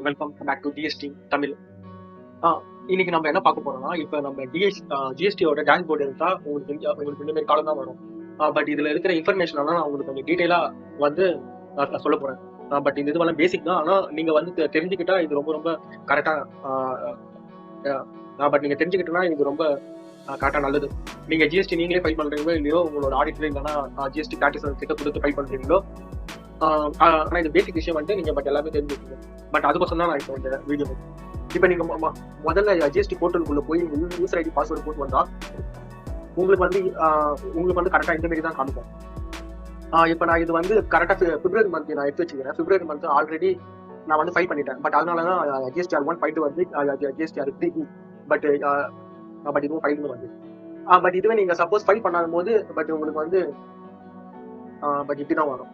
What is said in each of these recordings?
Welcome back to GST Tamil. இன்னைக்கு நம்ம என்ன பார்க்க போறோம்னா, இப்போ நம்ம ஜிஎஸ்டியோட டேஷ் போர்டு எடுத்தா உங்களுக்கு இந்த மாதிரி காலம் தான் வரும். பட் இதுல இருக்கிற இன்ஃபர்மேஷன் எல்லாம் நான் உங்களுக்கு கொஞ்சம் டீட்டெயிலா வந்து சொல்ல போறேன். பட் இந்த இதுவெல்லாம் பேசிக் தான். ஆனா நீங்க வந்து தெரிஞ்சுக்கிட்டா இது ரொம்ப ரொம்ப கரெக்டா. பட் நீங்க தெரிஞ்சுக்கிட்டோம்னா இது ரொம்ப கரெக்டா நல்லது. நீங்க ஜிஎஸ்டி நீங்களே ஃபைல் பண்றீங்களோ இல்லையோ, உங்களோட ஆடிட்டர் இல்லைன்னா ஜிஎஸ்டி ப்ராக்டிஸ் கிட்ட கொடுத்து ஃபைல் பண்றீங்களோ, ஆனா இது பேசிக் விஷயம் வந்து நீங்க பட் எல்லாமே தெரிஞ்சுக்கீங்க. பட் அதுக்கோசம் தான் நான் இப்போ இந்த வீடியோ. இப்போ நீங்க முதல்ல ஜிஎஸ்டி போர்ட்டலுக்குள்ள போய் யூசர் ஐடி பாஸ்வேர்டு போட்டு வந்தா உங்களுக்கு வந்து கரெக்டா இந்த மாதிரி தான் காமிக்கும். இப்போ நான் இது வந்து கரெக்டா பிப்ரவரி மந்த் நான் எடுத்து வச்சுக்கிறேன். பிப்ரவரி மந்த் ஆல்ரெடி நான் வந்து ஃபைல் பண்ணிட்டேன். பட் அதனால தான் ஜிஎஸ்டிஆர் 1 ஃபைல் வந்து ஜிஎஸ்டிஆர் 3 பட் இதுவும் ஃபைல் வந்து பட் இதுவே நீங்க சப்போஸ் ஃபைல் பண்ணாத போது பட் உங்களுக்கு வந்து பட் இப்படிதான் வரும்.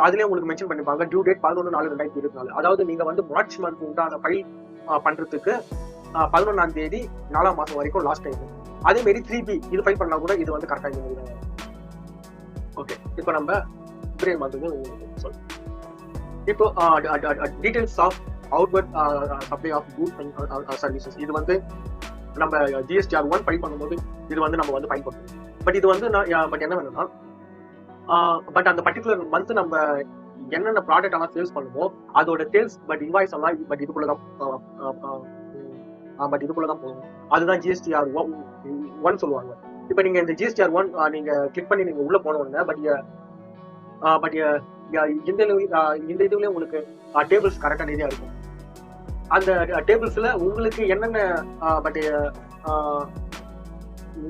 அதுலேயே உங்களுக்கு மென்ஷன் பண்ணிப்பாங்க டியூ டேட் 11/4/2024. அதாவது நீங்க வந்து மார்ச் மந்த் உண்டான ஃபைல் பண்றதுக்கு 11ஆம் தேதி 4ஆம் மாசம் வரைக்கும் லாஸ்ட் டைம். அதே மாதிரி 3B இது ஃபைல் பண்ணா கூட இது வந்து கரெக்டா இந்த மாதிரி. ஓகே, இப்போ நம்ம பிப்ரவரி மந்த் சொல்லுங்க. இப்போ details of outward supply of goods and services. இது வந்து நம்ம ஜிஎஸ்டிஆர் 1 ஃபைல் பண்ணும்போது இது வந்து நம்ம வந்து ஃபைல் பண்ணுவோம். பட் இது வந்து பட் என்ன வேணும்னா, பட் அந்த பர்டிகுலர் மந்த் நம்ம என்னென்ன ப்ராடக்ட் எல்லாம் சேல்ஸ் பண்ணுவோம் அதோட சேல்ஸ் பட் இன்வாய்ஸ் எல்லாம் பட் இதுக்குள்ளதான் போகும். அதுதான் ஜிஎஸ்டிஆர் 1 சொல்லுவாங்க. இப்போ நீங்க இந்த ஜிஎஸ்டிஆர் 1 நீங்க கிளிக் பண்ணி நீங்க உள்ள போனோம்னா பட் இந்த இதுலயே உங்களுக்கு டேபிள்ஸ் கரெக்டா நிறைய இருக்கும். அந்த டேபிள்ஸ்ல உங்களுக்கு என்னென்ன பட்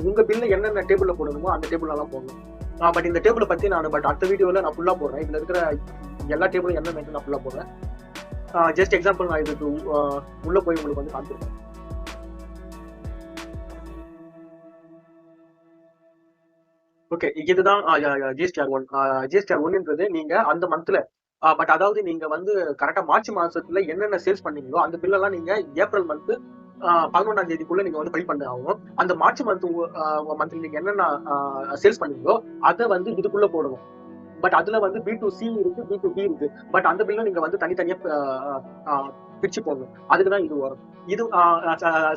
உங்க பில்ல என்னென்ன டேபிள்ல போடணுமோ அந்த டேபிள் எல்லாம் போடணும். பட் இந்த டேபிளை பத்தி நான் பட் அடுத்த வீடியோல நான் ஃபுல்லா போடுறேன். இதுல இருக்கிற எல்லா டேபிளும் என்ன நான் ஃபுல்லா போடுறேன். ஜஸ்ட் எக்ஸாம்பிள் நான் இதுக்கு உள்ள போய் உங்களுக்கு வந்து காமிச்சிருக்கேன். ஓகே, இதுதான் ஜிஎஸ்டிஆர் 1. ஜிஎஸ்டிஆர் 1ன்றது நீங்க அந்த மந்த்ல பட் அதாவது நீங்க வந்து கரெக்டா மார்ச் மாசத்துல என்னென்ன சேல்ஸ் பண்ணீங்களோ அந்த பில்லெல்லாம் நீங்க ஏப்ரல் மந்த் 11ஆம் தேதிக்குள்ள நீங்க வந்து ஃபைல் பண்ண ஆகும். அந்த மார்ச் மந்த்ல நீங்க என்னென்ன சேல்ஸ் பண்ணீங்களோ அதை வந்து இதுக்குள்ள போடணும். பட் அதுல வந்து B2C இருக்கு, B2B இருக்கு. பட் அந்த பில்ல நீங்க வந்து தனித்தனியா பிரிச்சு போடணும். அதுக்குதான் இது வரும். இது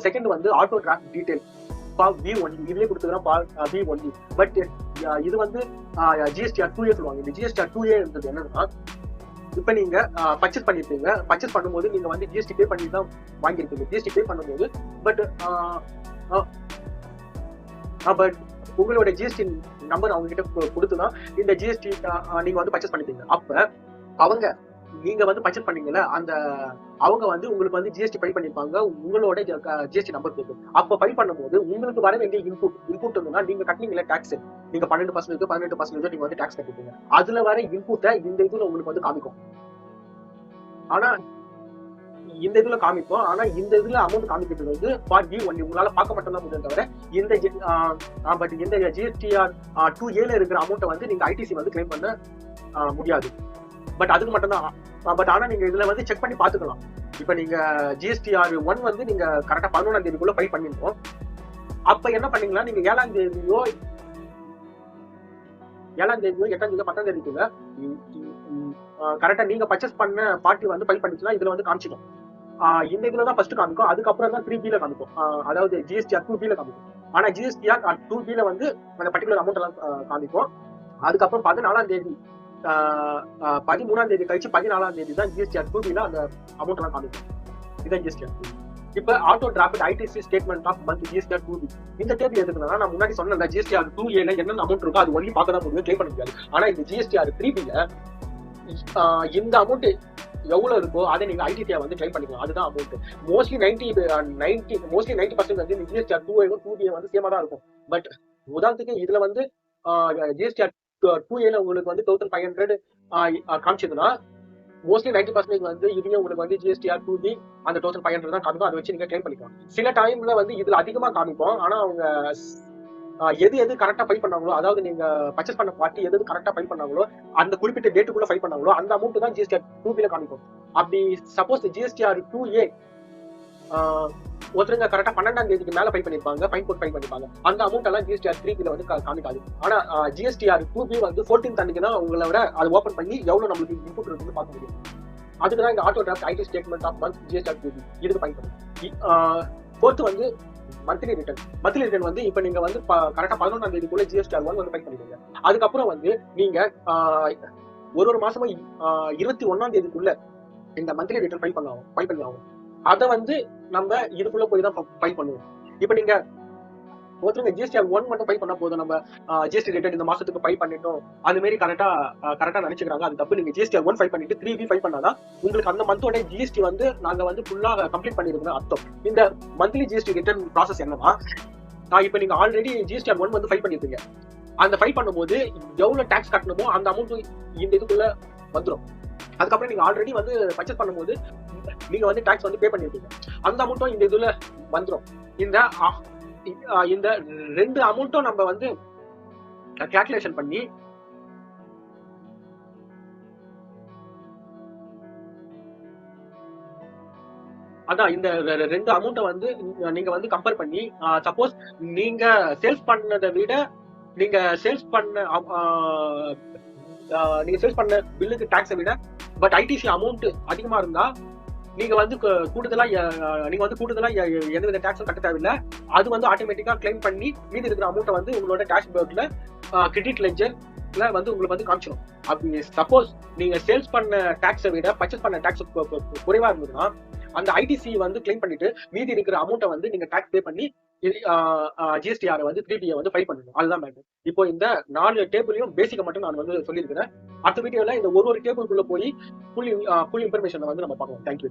செகண்ட் வந்து ஆட்டோ டிராஃப்ட் டீடைல் B1 இதுலயே கொடுத்துக்கிறோம் B1. பட் இது வந்து ஜிஎஸ்டிஆர் 2A சொல்லுவாங்க. இந்த ஜிஎஸ்டிஆர் 2A இருந்தது என்னன்னா, இப்ப நீங்க பர்ச்சேஸ் பண்ணிருப்பீங்க. பர்ச்சேஸ் பண்ணும்போது நீங்க வந்து ஜிஎஸ்டி பே பண்ணி தான் வாங்கியிருப்பீங்க. ஜிஎஸ்டி பே பண்ணும்போது பட் உங்களோட ஜிஎஸ்டி நம்பர் அவங்க கிட்ட கொடுத்துதான் இந்த ஜிஎஸ்டி நீங்க வந்து பர்ச்சேஸ் பண்ணிப்பீங்க. அப்ப நீங்க வந்து பர்ச்சேஸ் பண்ணீங்கல்ல, அவங்க வந்து உங்களுக்கு வந்து ஜிஎஸ்டி ஃபைல் பண்ணிருப்பாங்க. உங்களோட ஜிஎஸ்டி நம்பர் கொடுக்கும். அப்ப ஃபைல் பண்ணும்போது உங்களுக்கு வர வேண்டிய இன்புட் இருந்ததுன்னா நீங்க கட்டினீங்களா டாக்ஸ், நீங்க 12% 18% நீங்க வந்து டாக்ஸ் கட்டிப்பீங்க. அதுல வர இன்புட்டை இந்த இதுல உங்களுக்கு வந்து காமிக்கும். ஆனா இந்த இதுல காமிக்கும். ஆனா இந்த இதுல அமௌண்ட் காமிக்கிறது வந்து பார்ட் B1 உங்களால பார்க்க மட்டும் தான் முடியும். தவிர இந்த ஜிஎஸ்டிஆர் 2A இருக்கிற அமௌண்ட்டை வந்து நீங்க ஐடிசி வந்து கிளைம் பண்ண முடியாது. பட் அதுக்கு மட்டும் தான். பட் ஆனா நீங்க இதுல வந்து செக் பண்ணி பாத்துக்கலாம். இப்ப நீங்க ஜிஎஸ்டிஆர் 1 வந்து நீங்க கரெக்டா 11ஆம் தேதிக்குள்ள ஃபைல் பண்ணிருக்கோம். அப்ப என்ன பண்ணீங்களா, நீங்க 7ஆம் தேதியோ 8ஆம் தேதி 10ஆம் தேதிக்குள்ள கரெக்டா நீங்க பர்ச்சேஸ் பண்ண பார்ட்டி வந்து ஃபைல் பண்ணிச்சுன்னா இதுல வந்து காமிச்சிடும். இந்த இதுல தான் ஃபர்ஸ்ட் காமிக்கும். அதுக்கப்புறம் தான் 3B காமிக்கும். அதாவது ஜிஎஸ்டிஆர் 2B காமிக்கும். ஆனா ஜிஎஸ்டிஆர் 2B வந்து அந்த பர்டிகுலர் அமௌண்ட் எல்லாம் காமிக்கும். அதுக்கப்புறம் 14ஆம் தேதி 13ஆம் தேதி கழிச்சு 14ஆம் தேதி தான் ஜிஎஸ்டிஆர் 2B அந்த அமௌண்ட் எல்லாம் காமிக்கும். இதுதான் ஜிஎஸ்டிஆர் 2B. இப்ப auto draft ITC statement of month GSTR 2B. இந்த டேபிள் எதுக்குன்னா, நான் முன்னாடி சொன்ன ஜிஎஸ்டிஆர் 2A என்னென்ன அமௌண்ட் இருக்கோ அது ஒன்லி பார்க்க தான் முடியும், கிளைம் பண்ண முடியாது. ஆனா இந்த ஜிஎஸ்டிஆர் 3B இந்த அமௌண்ட் எவ்வளவு இருக்கோ அதை நீங்க ஐடிசியா வந்து கிளைம் பண்ணிக்கலாம். அதுதான் அமௌண்ட். மோஸ்ட்லி 90% வந்து ஜிஎஸ்டிஆர் 2B வந்து சேமா தான் இருக்கும். பட் உதாரணத்துக்கு இதுல வந்து ஜிஎஸ்டிஆர் 2A உங்களுக்கு வந்து 1500 காமிச்சதுன்னா மோஸ்ட்லி 90% வந்து இதுவே உங்களுக்கு வந்து ஜிஎஸ்டிஆர் 2B அந்த 1500 தான் காமிக்கும். அதை வச்சு நீங்க கிளைம் பண்ணிக்கலாம். சில டைம்ல வந்து இதுல அதிகமா காமிப்போம். ஆனா அவங்க எது கரெக்டா ஃபைல் பண்ணாங்களோ, அதாவது நீங்க பர்ச்சேஸ் பண்ண பார்ட்டி எது கரெக்டா ஃபைல் பண்ணாங்களோ அந்த குறிப்பிட்ட டேட்டுக்குள்ள ஃபைல் பண்ணாங்களோ அந்த அமௌண்ட் தான் ஜிஎஸ்டிஆர் 2B காமிக்கும். அப்படி சப்போஸ் ஜிஎஸ்டிஆர் 2A ஒருத்தருங்க கரெக்டா 12ஆம் தேதிக்கு மேல ஃபைல் பண்ணிருப்பாங்க, ஃபைன் போட்டு ஃபைல் பண்ணிருப்பாங்க. அந்த அமௌண்ட் எல்லாம் ஜிஎஸ்டிஆர் 3B வந்து காமிக்காது. ஆனா ஜிஎஸ்டிஆர் 2B வந்து 14th அன்னைக்கு தான் உங்களை விட அது ஓபன் பண்ணி எவ்வளவு நம்மளுக்கு இன்புட் இருக்குன்னு பார்க்க முடியும். அதுக்குதான் இந்த auto draft IT statement of month GST இதுக்கு பயன்படும். ஃபோர்த் வந்து மந்த்லி ரிட்டர்ன் வந்து இப்ப நீங்க வந்து கரெக்டா 11ஆம் தேதிக்குள்ள GSTR 1 வந்து ஃபைல் பண்ணிடுங்க. அதுக்கப்புறம் வந்து நீங்க ஒரு மாசமும் 21ஆம் தேதிக்குள்ள இந்த மந்த்லி ரிட்டர்ன் ஃபைல் பண்ணி ஆகும். அதை வந்து நம்ம இதுக்குள்ள போய் தான் ஃபைல் பண்ணுவோம். இப்ப நீங்க ஒருத்தவங்க GSTR 1 மட்டும் ஃபைல் பண்ணா போதும், நம்ம ஜிஎஸ்டி ரிட்டர்ன் இந்த மாசத்துக்கு ஃபைல் பண்ணிட்டோம் அது மாதிரி கரெக்டா நினைச்சுக்கிறாங்க. அது தப்பு. நீங்க GSTR 1 ஃபைல் பண்ணிட்டு 3B ஃபைல் பண்ணாதான் உங்களுக்கு அந்த மந்தோட ஜிஎஸ்டி வந்து நாங்க வந்து ஃபுல்லா கம்ப்ளீட் பண்ணிருக்கோம் அர்த்தம். இந்த மந்த்லி ஜிஎஸ்டி ரிட்டர்ன் ப்ராசஸ் என்னன்னா, இப்ப நீங்க ஆல்ரெடி GSTR 1 வந்து ஃபைல் பண்ணிருப்பீங்க. அந்த ஃபைல் பண்ணும்போது எவ்வளவு டாக்ஸ் கட்டணுமோ அந்த அமௌண்ட் இந்த இதுக்குள்ள வந்துடும். அதுக்கப்புறம் நீங்க ஆல்ரெடி வந்து பர்ச்சேஸ் பண்ணும்போது நீங்க வந்து டாக்ஸ் வந்து பே பண்ணிருப்பீங்க. அந்த அமௌண்ட்டும் இந்த இதுல வந்துடும். இந்த ரெண்டு அமௌண்ட்டும் நம்ம வந்து கால்குலேஷன் பண்ணி அதான் இந்த ரெண்டு அமௌண்ட்டை வந்து நீங்க வந்து கம்பேர் பண்ணி, சப்போஸ் நீங்க சேல்ஸ் பண்ணதை விட நீங்க சேல்ஸ் பண்ண பில்லுக்கு டாக்ஸை விட பட் ஐடிசி அமௌண்ட் அதிகமா இருந்தா நீங்க வந்து கூடுதலா எந்தவித டாக்ஸும் கட்ட தேவையில்லை. அது வந்து ஆட்டோமேட்டிக்கா கிளைம் பண்ணி மீதி இருக்கிற அமௌண்ட்டை வந்து உங்களோட டேஷ் போர்ட்ல கிரெடிட் லெட்ஜர்ல வந்து உங்களுக்கு வந்து காமிச்சிடும். அப்படி சப்போஸ் நீங்க சேல்ஸ் பண்ண டாக்ஸை விட பர்ச்சேஸ் பண்ண டாக்ஸ் குறைவா இருந்ததுன்னா அந்த ஐடிசி வந்து கிளைம் பண்ணிட்டு மீதி இருக்கிற அமௌண்ட்டை வந்து நீங்க டாக்ஸ் பே பண்ணி GSTR வந்து 3B வந்து ஃபைல் பண்ணணும். அதுதான் மேட்டர். இப்போ இந்த 4 டேபிளையும் பேசிக்கா மட்டும் நான் வந்து சொல்லியிருக்கிறேன். அடுத்த வீடியோல இந்த ஒரு டேபிளுக்குள்ள போய் ஃபுல் இன்ஃபர்மேஷனை வந்து நம்ம பார்க்கலாம். தேங்க்யூ.